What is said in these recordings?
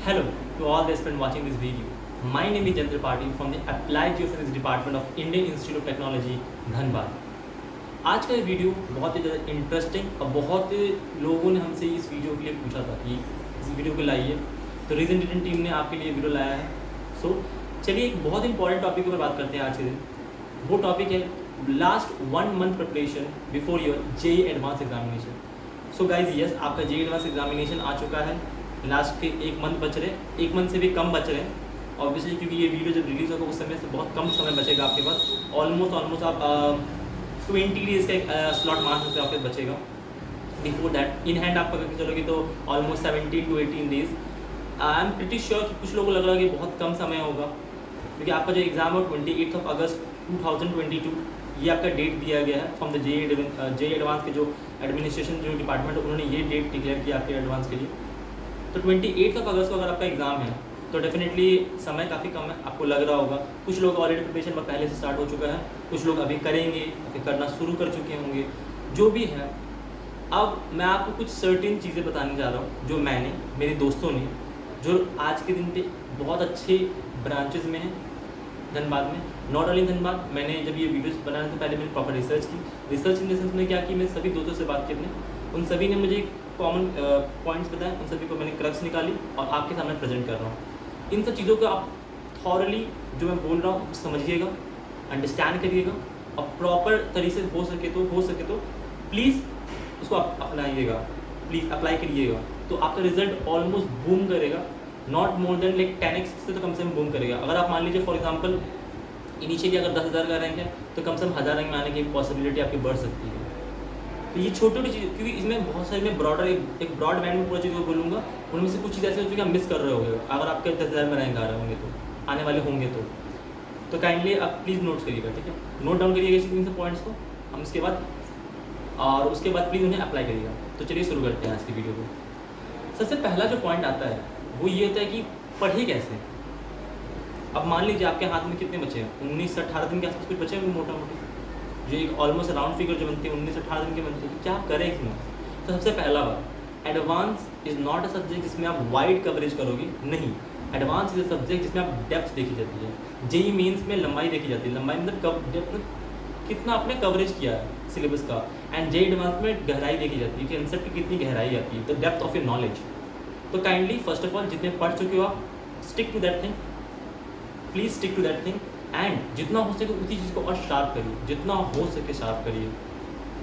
Hello to all the students watching this video. My name is Jayant Tripathi from the Applied Geophysics Department of Indian Institute of Technology, Dhanbad. आज का ये video बहुत ही ज़्यादा interesting और बहुत लोगों ने हमसे इस वीडियो के लिए पूछा था कि इस वीडियो को लाइए, तो रीजन डिटेन टीम ने आपके लिए वीडियो लाया है। सो चलिए एक बहुत इंपॉर्टेंट टॉपिक पर बात करते हैं आज के दिन। वो टॉपिक है last 1 month preparation before your JEE advance examination. So guys yes, आपका जेईई एडवांस एग्जामिनेशन आ चुका है। लास्ट के 1 मंथ बच रहे, 1 मंथ से भी कम बच रहे हैं ऑब्वियसली, क्योंकि ये वीडियो जब रिलीज़ होगा उस समय से बहुत कम समय बचेगा आपके पास। ऑलमोस्ट आप 20 डेज़ का एक स्लॉट मान सकते हो आपके बचेगा। बिफोर दैट इन हैंड आप पकड़ के चलोगे तो almost 17 to 18 days. I am pretty sure कि कुछ लोगों को लग रहा है कि बहुत कम समय होगा, क्योंकि आपका जो एग्ज़ाम है 28 अगस्त 2022 ये आपका डेट दिया गया है फ्रॉम द जेईई एडवांस के जो एडमिनिस्ट्रेशन जो डिपार्टमेंट है उन्होंने ये डेट डिक्लेयर किया आपके एडवांस के लिए। तो 28 अगस्त को अगर आपका एग्ज़ाम है तो डेफिनेटली समय काफ़ी कम है, आपको लग रहा होगा। कुछ लोग ऑलरेडी प्रिपरेशन में पहले से स्टार्ट हो चुका है, कुछ लोग अभी करेंगे, अभी करना शुरू कर चुके होंगे। जो भी है, अब मैं आपको कुछ सर्टेन चीज़ें बताने जा रहा हूँ जो मैंने, मेरे दोस्तों ने, जो आज के दिन पे बहुत अच्छे ब्रांचेस में हैं धनबाद में, नॉट ओनली धनबाद। मैंने जब ये वीडियोस बनाने से पहले मैंने प्रॉपर रिसर्च की। रिसर्च इन द सेंस में क्या कि मैं सभी दोस्तों से बात की अपने, उन सभी ने मुझे कॉमन पॉइंट्स बताए, उन सभी को मैंने क्रक्स निकाली और आपके सामने प्रेजेंट कर रहा हूँ। इन सब चीज़ों को आप थॉरली जो मैं बोल रहा हूँ समझिएगा, अंडरस्टैंड करिएगा और प्रॉपर तरीके से हो सके तो प्लीज़ उसको आप अपनाइएगा, प्लीज़ अप्लाई करिएगा, तो आपका रिजल्ट ऑलमोस्ट बूम करेगा। Not more than like 10x से तो कम से कम बूम करेगा। अगर आप मान लीजिए फॉर एग्जांपल इनिशियली अगर 10,000 का रैंक है तो कम से कम 1000 रैंक में आने की पॉसिबिलिटी आपकी बढ़ सकती है। तो ये छोटी छोटी चीज़, क्योंकि इसमें बहुत सारी मैं ब्रॉडर एक ब्रॉड बैंड में पूरा चीज़ बोलूँगा, उनमें से कुछ चीज़ ऐसी होती है कि आप मिस कर रहे होंगे अगर आपके 10,000 में रैंक आ रहे होंगे, तो आने वाले होंगे तो काइंडली आप प्लीज़ नोट करिएगा, ठीक है। नोट डाउन करिएगा इन सब पॉइंट्स को, हम उसके बाद प्लीज़ उन्हें अप्लाई करिएगा। तो चलिए शुरू करते हैं आज की वीडियो को। सबसे पहला जो पॉइंट आता है वो ये होता है कि पढ़े कैसे। अब मान लीजिए आपके हाथ में कितने बचे हैं, 19 से 18 दिन के आसपास कुछ बचे हैं मोटा मोटी, जो एक ऑलमोस्ट राउंड फिगर जो बनती है 19 से 18 दिन के बनती है। क्या आप करें इसमें? तो सबसे पहला बात, advance is not a subject जिसमें आप वाइड कवरेज करोगे, नहीं। एडवांस इज अ सब्जेक्ट जिसमें आप डेप्थ देखी जाती है। जेईई मेंस में लंबाई देखी जाती है, लंबाई मतलब डेप्थ कितना आपने कवरेज किया है सिलेबस का, एंड जेईई एडवांस में गहराई देखी जाती है कि आंसर की कितनी गहराई आती है, the depth of your knowledge. तो काइंडली फर्स्ट ऑफ ऑल जितने पढ़ चुके हो आप, stick to that thing, please stick to that thing, and जितना हो सके उसी चीज़ को और शार्प करिए, जितना हो सके शार्प करिए।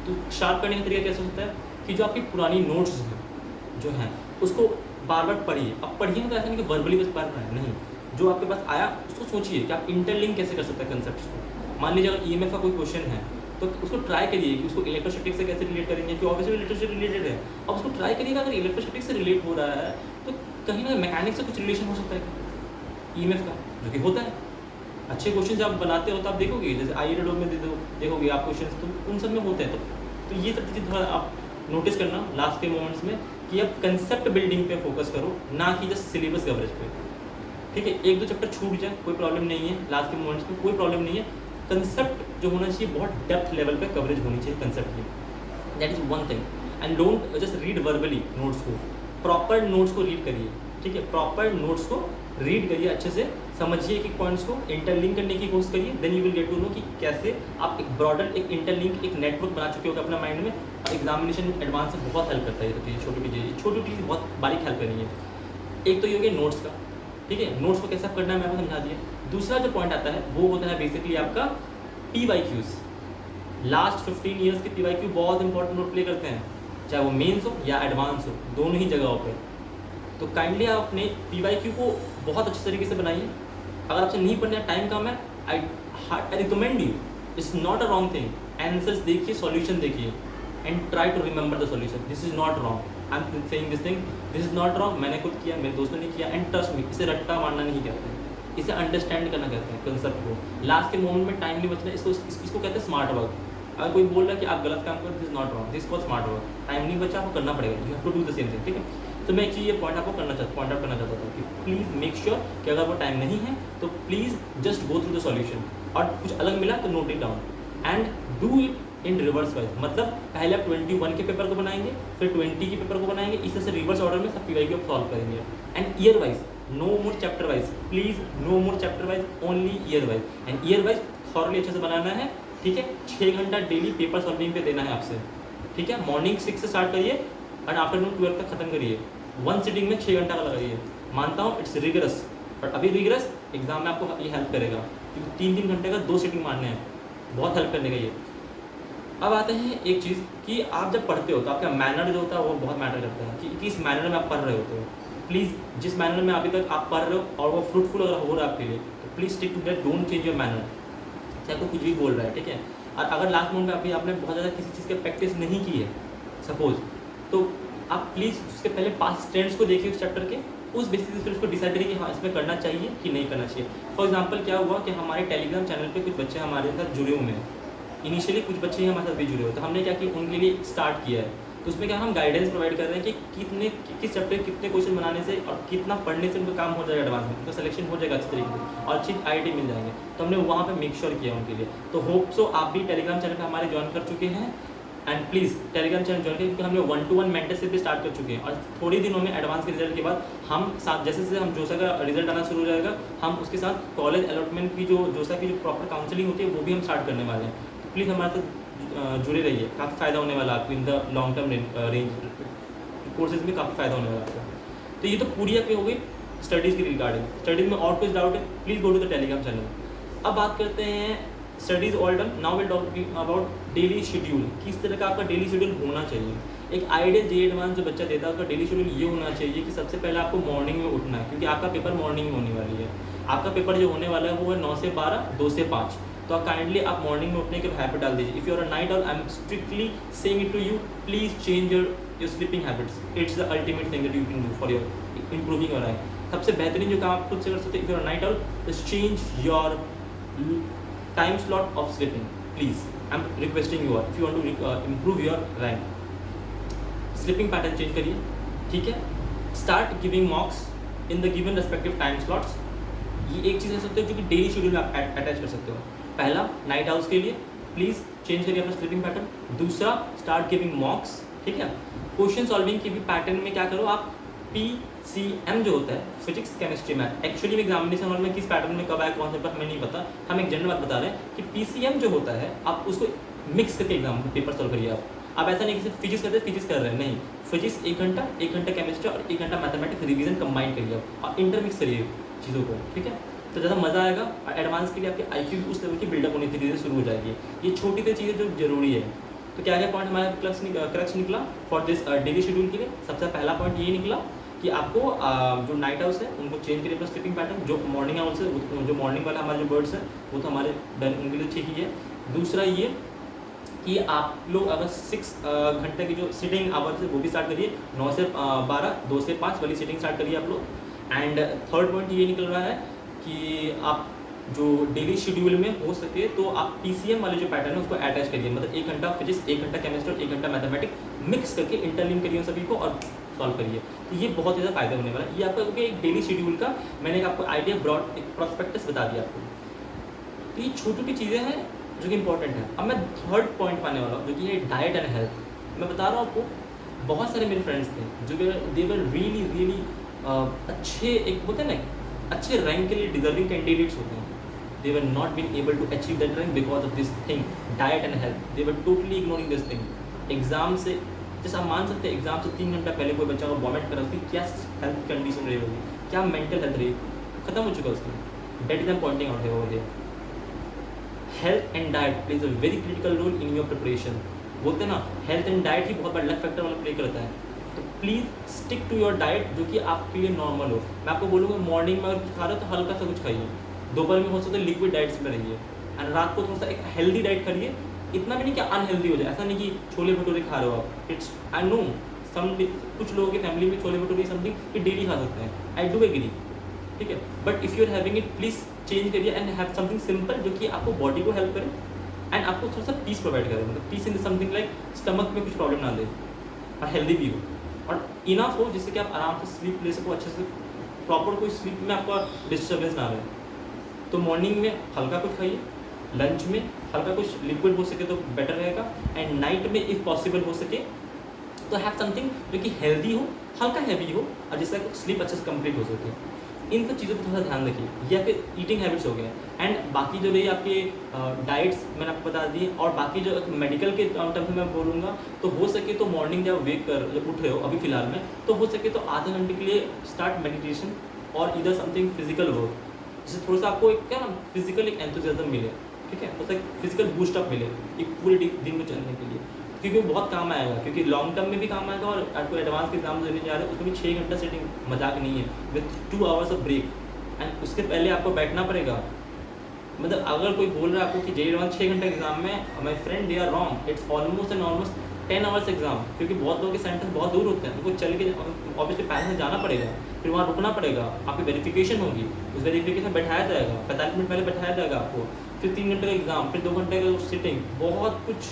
तो शार्प करने का तरीका कैसे होता है कि जो आपकी पुरानी नोट्स हैं जो हैं उसको बार बार पढ़िए। अब पढ़िए तो ऐसा नहीं कि वर्बली बस पढ़ रहे हैं, नहीं। जो आपके पास आया उसको सोचिए कि आप इंटरलिंक कैसे कर सकते हैं कंसेप्ट को। मान लीजिए अगर ईएमएफ का कोई क्वेश्चन है तो उसको ट्राई करिए कि उसको इलेक्ट्रोस्टैटिक से कैसे रिलेट करेंगे, कि ऑब्वियसली इलेक्ट्रिसिटी रिलेटेड है। अब उसको ट्राई करिएगा, अगर इलेक्ट्रोस्टैटिक से रिलेट हो रहा है तो कहीं ना मैकेनिक्स से कुछ रिलेशन हो सकता है ईएमएफ का, जो कि होता है। अच्छे क्वेश्चन जब आप बनाते हो तो आप देखोगे, जैसे आईएडो में देखोगे आप क्वेश्चन, तो उन सब में होते हैं। तो ये सब चीज़ें थोड़ा आप नोटिस करना लास्ट के मोमेंट्स में कि आप कंसेप्ट बिल्डिंग पे फोकस करो, ना कि जस्ट सिलेबस कवरेज पे, ठीक है। 1-2 चैप्टर छूट जाए कोई प्रॉब्लम नहीं है, लास्ट के मोमेंट्स में कोई प्रॉब्लम नहीं है। कंसेप्ट जो होना चाहिए बहुत डेप्थ लेवल पे कवरेज होनी चाहिए कंसेप्ट की, that is one thing. And don't just read verbally notes को, प्रॉपर नोट्स को रीड करिए, ठीक है। प्रॉपर नोट्स को रीड करिए, अच्छे से समझिए कि पॉइंट्स को इंटरलिंक करने की कोशिश करिए। Then you will get to know कि कैसे आप एक ब्रॉडर एक इंटरलिंक एक नेटवर्क बना चुके हो अपना माइंड में। एग्जामिनेशन एडवांस से बहुत हेल्प करता है ये छोटी चीज़ बहुत बारीक हेल्प करेंगे। एक तो ये हो गया नोट्स का, ठीक है। नोट्स को कैसे करना है मैं आपको समझा दिया। दूसरा जो पॉइंट आता है वो होता है बेसिकली आपका PYQs। लास्ट 15 ईयर्स के PYQ बहुत इंपॉर्टेंट रोल प्ले करते हैं, चाहे वो मेंस हो या एडवांस हो, दोनों ही जगहों पे। तो काइंडली आप अपने PYQ को बहुत अच्छे तरीके से बनाइए। अगर आपसे नहीं पढ़ना टाइम कम है, I recommend you, it's not a wrong thing, answers देखिए, सॉल्यूशन देखिए, and try to remember the solution. This is not wrong, I am saying this thing, this is not wrong. मैंने खुद किया, मेरे दोस्तों ने किया, एंड ट्रस्ट मी, इसे रट्टा मारना नहीं कहते हैं, इसे अंडरस्टैंड करना कहते हैं कंसेप्ट को। लास्ट के मोमेंट में टाइम नहीं बचना, इसको कहते हैं स्मार्ट वर्क। अगर कोई बोल रहा है कि आप गलत काम करो, this is not wrong, this call smart work. Time नहीं बचा, आपको करना पड़ेगा, you have to do the same thing, ठीक है। तो मैं एक्चुअली ये पॉइंट आपको पॉइंट आउट करना चाहता था कि प्लीज़ मेक श्योर कि अगर वो टाइम नहीं है तो please just go through the solution, और कुछ अलग मिला तो note it down and do it in reverse wise, मतलब पहले आप 21 के पेपर को बनाएंगे, फिर 20 के पेपर को बनाएंगे, इस तरह से रिवर्स ऑर्डर में सब PYQ आप सॉल्व करेंगे। And year wise, no more chapter wise, please no more chapter wise, only year wise. And year wise thoroughly अच्छे से बनाना है, ठीक है। 6 घंटा डेली पेपर सॉल्विंग पे देना है आपसे, ठीक है। मॉर्निंग 6 से स्टार्ट करिए और आफ्टरनून 12 तक खत्म करिए। 1 सिटिंग में 6 घंटा का लगाइए। मानता हूँ इट्स रिगरस, बट अभी रिगरस एग्जाम में आपको ये हेल्प करेगा, क्योंकि 3-3 घंटे का 2 सिटिंग मारने हैं, बहुत हेल्प करने का ये। अब आते हैं एक चीज़ कि आप जब पढ़ते हो तो आपका मैनर जो होता है वो बहुत मैटर करता है कि किस मैनर में आप पढ़ रहे होते हो। प्लीज़ जिस मैनर में अभी तक आप पढ़ रहे हो और वो फ्रूटफुल अगर हो रहा है आपके लिए, तो please stick to that, don't change your manner. चाहे आपको कुछ भी बोल रहा है, ठीक है। और अगर लास्ट मोमेंट में अभी आपने बहुत ज़्यादा किसी चीज़ की प्रैक्टिस नहीं की है सपोज, तो आप प्लीज़ उसके पहले पास्ट ट्रेंड्स को देखिए उस चैप्टर के, उस बेसिस पर उसको डिसाइड करिए कि हाँ इसमें करना चाहिए कि नहीं करना चाहिए। फॉर एग्जाम्पल क्या हुआ कि हमारे टेलीग्राम चैनल पे कुछ बच्चे हमारे साथ जुड़े हुए हैं, इनिशियली कुछ बच्चे ही हमारे साथ भी जुड़े हुए, तो हमने क्या किया उनके लिए स्टार्ट किया है। तो उसमें क्या हम गाइडेंस प्रोवाइड कर रहे हैं कि किस चैप्टर कितने क्वेश्चन बनाने से और कितना पढ़ने से उनका काम हो जाएगा एडवांस में, उनका सिलेक्शन हो जाएगा अच्छी तरीके से और अच्छी IIT मिल जाएंगे। तो हमने वहाँ पे मेक श्योर किया उनके लिए। तो होप सो आप भी टेलीग्राम चैनल पर हमारे ज्वाइन कर चुके हैं, and please Telegram channel join करें, क्योंकि हमने 1-to-1 मेंटरशिप भी स्टार्ट कर चुके हैं। और थोड़ी दिनों में एडवांस के रिजल्ट के बाद हम साथ जैसे जैसे हम जोसा का रिजल्ट आना शुरू हो जाएगा, हम उसके साथ कॉलेज अलॉटमेंट की जो जोसा की जो प्रॉपर काउंसलिंग होती है वो भी हम स्टार्ट करने वाले हैं। तो प्लीज़ हमारे साथ जुड़े रहिए, काफ़ी फ़ायदा होने वाला है आपको in the long term range courses में, काफ़ी फ़ायदा होने वाला है आपको। तो ये तो पूरी आपकी हो गई स्टडीज़ की रिगार्डिंग। स्टडीज़ में और कुछ डाउट है please go to the Telegram channel. अब बात करते हैं studies all done, now will talking about daily schedule. किस तरह का आपका डेली शेड्यूल होना चाहिए। एक आइडियल JEE एडवांस जो बच्चा देता है उसका डेली शेड्यूल ये होना चाहिए कि सबसे पहले आपको मॉर्निंग में उठना है, क्योंकि आपका पेपर मॉर्निंग में होने वाली है। आपका पेपर जो होने वाला है वो है 9 से 12, 2 से 5। तो आप काइंडली आप मॉर्निंग में उठने के हैबिट डाल दीजिए। If you are a night owl, I am strictly saying it to you, please change your sleeping habits. It's the ultimate thing that you can do for your improving your eye. सबसे बेहतरीन जो काम आप खुद से कर सकते हैं, if you are night owl, just change your time slot of sleeping please. I am requesting you, if you want to improve your rank, sleeping pattern change करिए, ठीक है। Start giving mocks in the given respective time slots. ये एक चीज़ कर सकते हो जो कि डेली शेड्यूल में आप अटैच कर सकते हो। पहला, नाइट हाउस के लिए प्लीज़ चेंज करिए अपना स्लीपिंग पैटर्न। दूसरा, स्टार्ट गिविंग मॉक्स, ठीक है। क्वेश्चन सॉल्विंग की भी पैटर्न में क्या करो आप, PCM जो होता है फिजिक्स केमिस्ट्री मैथ, एक्चुअली में एग्जामिनेशन हॉल में किस पैटर्न में कब आया कौन सा पेपर हमें नहीं पता, हम एक जनरल बात बता रहे हैं कि PCM जो होता है आप उसको मिक्स करके एग्जाम पेपर सॉल्व करिए। आप ऐसा नहीं कि सिर्फ फिजिक्स करते फिजिक्स कर रहे हैं, नहीं, फिजिक्स 1 घंटा केमिस्ट्री और 1 घंटा मैथमेटिक्स रिवीजन कंबाइन करिए और इंटरमिक्स करिए चीज़ों को, ठीक है। तो ज़्यादा मज़ा आएगा और एडवांस के लिए आपकी IQ भी उस लेवल की बिल्डअप होनी धीरे धीरे शुरू हो जाएगी। ये छोटी सी चीज़ें जो जरूरी है। तो क्या क्या पॉइंट हमारा क्रक्स निकला फॉर दिस डेली शेड्यूल के लिए। सबसे पहला पॉइंट ये निकला कि आपको जो नाइट हाउस है उनको चेंज करिए अपना स्लीपिंग पैटर्न। जो मॉर्निंग हाउस है, जो मॉर्निंग वाला हमारे जो बर्ड्स हैं वो तो हमारे उनके लिए ठीक ही है। दूसरा ये कि आप लोग अगर 6 घंटे की जो सिटिंग आवर्स है वो भी स्टार्ट करिए, 9 से 12, 2 से 5 वाली सिटिंग स्टार्ट करिए आप लोग। एंड थर्ड पॉइंट ये निकल रहा है कि आप जो डेली शेड्यूल में हो सके तो आप PCM वाले जो पैटर्न है उसको अटैच करिए, मतलब 1 घंटा फिजिक्स, 1 घंटा केमिस्ट्री और 1 घंटा मैथमेटिक्स मिक्स करके इंटरलिंक करिए सभी को और सॉल्व करिए। तो ये बहुत ज़्यादा फायदा होने वाला है। ये आपका क्योंकि एक डेली शेड्यूल का मैंने आपको आइडिया ब्रॉड एक प्रोस्पेक्टस बता दिया आपको। तो ये छोटी छोटी चीज़ें हैं जो कि इंपॉर्टेंट है। अब मैं थर्ड पॉइंट पाने वाला हूँ जो कि है डाइट एंड हेल्थ। मैं बता रहा हूँ आपको, बहुत सारे मेरे फ्रेंड्स थे जो दे वर रियली अच्छे, एक बोलते हैं ना अच्छे रैंक के लिए डिजर्विंग कैंडिडेट्स होते हैं। They were not being able to achieve that rank because of this thing, diet and health. They were totally ignoring this thing. Exam से जैसे आप मान सकते हैं एग्जाम से 3 घंटा पहले कोई बच्चा को वॉमिट करा, उसकी क्या हेल्थ कंडीशन रही होगी, क्या मेंटल हेल्थ रही, खत्म हो चुका उसका। That is am pointing out है over here. Health and diet plays a very critical role in your preparation. बोलते हैं ना हेल्थ एंड डाइट ही बहुत बड़ा लक फैक्टर वाला प्ले करता है। तो please stick to your diet जो कि आपके लिए नॉर्मल हो। मैं आपको बोलूँगा मॉर्निंग में अगर कुछ खा रहे हो तो हल्का सा कुछ खाइए, दोपहर में हो सकता है लिक्विड डाइट्स में रहिए, एंड रात को थोड़ा सा एक हेल्दी डाइट करिए। इतना भी नहीं कि अनहेल्दी हो जाए, ऐसा नहीं कि छोले भटूरे खा रहे हो आप। इट्स आई नो सम कुछ लोगों की फैमिली में छोले भटूरे समथिंग कि डेली खा सकते हैं, आई डू एग्री, ठीक है। But if you are having it please change करिए एंड हैव समथिंग सिंपल जो कि आपको बॉडी को हेल्प करे एंड आपको थोड़ा सा पीस प्रोवाइड करे। मतलब peace in something like stomach में कुछ प्रॉब्लम ना दे और हेल्दी भी हो और इनफ हो जिससे कि आप आराम से स्लीप ले सको अच्छे से, प्रॉपर कोई स्लीप में आपका डिस्टर्बेंस ना रहे। तो मॉर्निंग में हल्का कुछ खाइए, लंच में हल्का कुछ लिक्विड हो सके तो बेटर रहेगा, एंड नाइट में इफ़ पॉसिबल हो सके तो हैव समथिंग जो कि हेल्दी हो, हल्का हैवी हो, और जिससे स्लीप अच्छे से कंप्लीट हो सके। इन सब चीज़ों पर थोड़ा ध्यान रखिए। ये आपके ईटिंग हैबिट्स हो गए, एंड बाकी जो रही आपके डाइट्स मैंने आपको बता दी, और बाकी जो मेडिकल के टर्म्स में मैं बोलूँगा तो हो सके तो मॉर्निंग जब जब उठ रहे हो अभी फ़िलहाल में, तो हो सके तो आधे घंटे के लिए स्टार्ट मेडिटेशन और इधर समथिंग फिजिकल वर्क, जिससे थोड़ा सा आपको एक क्या ना फिजिकल एक एंथुसियाज्म मिले, ठीक है, थोड़ा सा फिजिकल बूस्टअप मिले एक पूरे दिन को चलने के लिए, क्योंकि वो बहुत काम आएगा, क्योंकि लॉन्ग टर्म में भी काम आएगा, और आपको एडवांस के एग्जाम देने जा रहे हैं उसमें भी 6 घंटा सेटिंग मजाक नहीं है, with 2 hours of break, and उसके पहले आपको बैठना पड़ेगा। मतलब अगर कोई बोल रहा है आपको कि जेईई एडवांस 6 घंटे एग्जाम में, my friend they are wrong, it's almost 10 hours exam, क्योंकि बहुत लोगों के सेंटर बहुत दूर होते हैं, उनको चल के ऑब्वियसली पैदल से जाना पड़ेगा, फिर वहाँ रुकना पड़ेगा, आपकी वेरिफिकेशन होगी, उस वेरिफिकेशन बैठाया जाएगा, 45 मिनट पहले बैठाया जाएगा आपको, फिर 3 घंटे का एग्जाम, फिर 2 घंटे का सिटिंग, बहुत कुछ,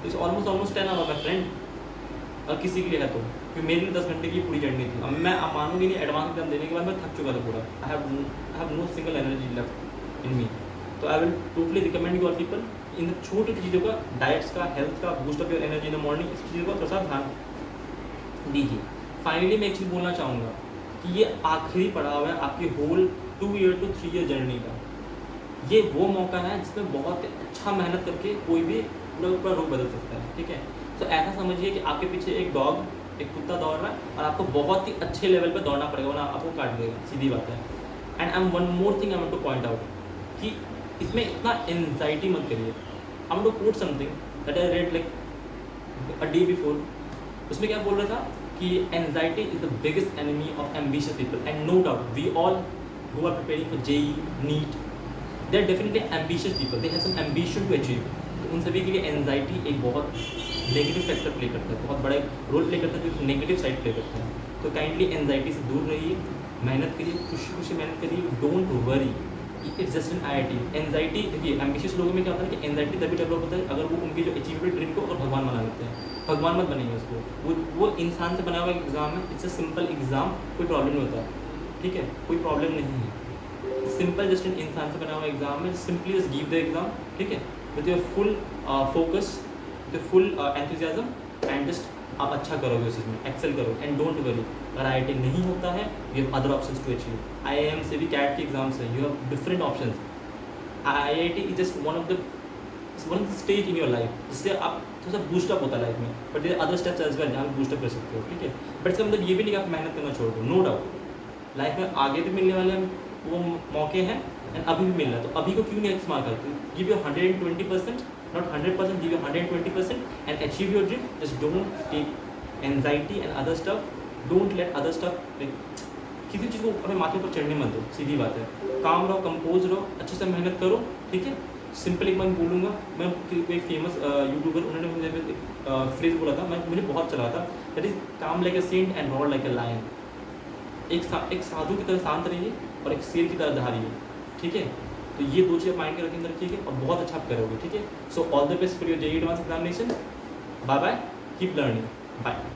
it's almost 10 hour my friend, और किसी के लिए है तो, क्योंकि मेरे लिए 10 घंटे की पूरी जर्नी थी। अब मैं आप मानूंगी नहीं, एडवांस एग्जाम देने के बाद मैं थक चुका था पूरा, I have no single energy left in me. तो I will totally recommend you all people in छोटी छोटी चीज़ों का, डाइट्स का, हेल्थ का, boost up your energy in the morning, इस चीज़ों का थोड़ा सा ध्यान दीजिए। फाइनली मैं एक चीज़ बोलना चाहूँगा कि ये आखिरी पड़ाव है आपकी whole 2 year to 3 year journey का। ये वो मौका है जिसमें बहुत अच्छा मेहनत करके कोई भी पूरा रूप बदल सकता है, ठीक है। तो ऐसा समझिए कि आपके पीछे एक डॉग, एक कुत्ता दौड़ रहा है, और आपको बहुत ही अच्छे लेवल पे दौड़ना पड़ेगा, वरना आपको काट देगा, सीधी बात है। And I am one more thing I want to point out कि इसमें इतना एंजाइटी मत करिए। I want to quote something that I read like a day before. उसमें क्या बोल रहा था कि anxiety is the biggest enemy of ambitious people, and no doubt we all who are preparing for JEE, NEET, they are definitely ambitious people, they have some ambition to achieve. तो उन सभी के लिए एंजाइटी एक बहुत negative factor play करता है, बहुत बड़ा रोल प्ले करता है, जो नेगेटिव साइड प्ले करता है। तो काइंडली एंजाइटी से दूर रहिए, मेहनत करिए, खुशी खुशी मेहनत करिए, don't worry, it's just an IIT. Anxiety देखिए, एम्बिशियस लोगों में क्या होता है कि एंजाइटी तभी डेवलप होता है अगर वो उनकी जो अचीवेबल ड्रीम को और भगवान बना लेते हैं। भगवान मत बनेंगे उसको, वो इंसान से बना हुआ एग्जाम है, इट्स अ सिंपल एग्जाम, कोई प्रॉब्लम नहीं होता, ठीक है, कोई प्रॉब्लम नहीं है, सिंपल जस्ट एन इंसान से बना हुआ एग्जाम है, simply just give the exam, ठीक है, with your full focus, with full enthusiasm, and just आप अच्छा करोगे उस चीज़ में, एक्सेल करो, एंड डोंट वरी। अगर आईआईटी नहीं होता है, you have other options to achieve. IIM से भी कैट के एग्जाम्स है, you have different options. IIT is just one of the stage in your life, जिससे आप थोड़ा सा बूस्टअप होता है लाइफ में, but there other steps as well जहाँ बूस्टअप कर सकते हो, ठीक है। बट इसका मतलब ये भी नहीं कि आप मेहनत करना छोड़ दो, नो डाउट लाइफ में आगे भी मिलने वाले वो मौके हैं, एंड अभी भी मिल रहा है, तो अभी को क्यों नहीं इस्तेमाल करते। Give your 120%, not 100%, give your 120% and achieve your dream. Just don't take anxiety and other stuff, don't let other stuff, किसी चीज़ को अपने माथे पर चढ़ने मत दो, सीधी बात है। काम रहो, कंपोज रहो, अच्छे से मेहनत करो, ठीक है। सिंपल एक मैं बोलूँगा, मैं एक फेमस यूट्यूबर, उन्होंने मुझे एक फ्रेज बोला था, मुझे बहुत चला था, that is calm like a saint and roar like a lion. एक साधु की तरह शांत रहिए और एक शेर की तरह धारिए, ठीक है। तो ये दो चीज़ें माइंड के अंदर रखिएगा और बहुत अच्छा आप करोगे, ठीक है। So all the best for your JEE advance examination. Bye bye, keep learning, bye.